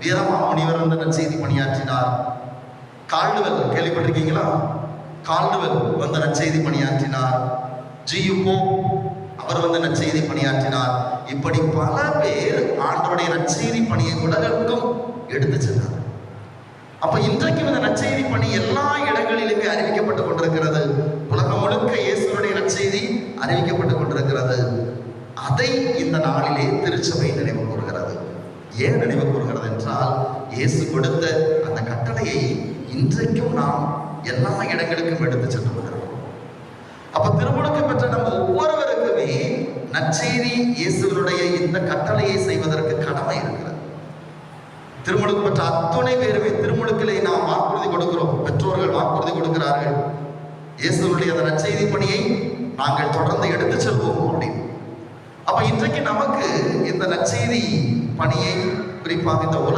வீரமா முனிவர் வந்து நற்செய்தி பணியாற்றினார். கால்டுவெல் கேள்விப்பட்டிருக்கீங்களா? கால்டுவெல் வந்து நற்செய்தி பணியாற்றினார். ஜியு போப் அவர் வந்து நற்செய்தி பணியாற்றினார். இப்படி பல பேர் ஆண்டவருடைய நற்செய்தி பணியை உலகெங்கும் எடுத்து சென்றார். அப்ப இன்றைக்கு இந்த நற்செய்தி பணி எல்லா இடங்களிலுமே அறிவிக்கப்பட்டுக் கொண்டிருக்கிறது. உலகம் முழுக்க இயேசுடைய நற்செய்தி அறிவிக்கப்பட்டுக் கொண்டிருக்கிறது. அதை இந்த நாளிலே திருச்சபை நினைவு கூறுகிறது. ஏன் நினைவு கூறுகிறது என்றால், இயேசு கொடுத்த அந்த கட்டளையை இன்றைக்கும் நாம் எல்லா இடங்களுக்கும் எடுத்து சென்று கொண்டிருக்கிறோம். அப்ப திருமுழுக்கு பெற்ற நம்ம ஒவ்வொருவருக்குமே நற்செய்தி இயேசுடைய இந்த கட்டளையை செய்வதற்கு கடமை இருக்கிறது. திருமுழுக்கு பெற்ற அத்துணை பேருமே திருமுழுக்கிலே நாம் வாக்குறுதி கொடுக்கிறோம். பெற்றோர்கள் வாக்குறுதி கொடுக்கிறார்கள், இயேசுடைய அந்த நற்செய்தி பணியை நாங்கள் தொடர்ந்து எடுத்து செல்வோம் அப்படின்னு. அப்ப இன்றைக்கு நமக்கு இந்த நற்செய்தி பணியை குறிப்பாக இந்த உலக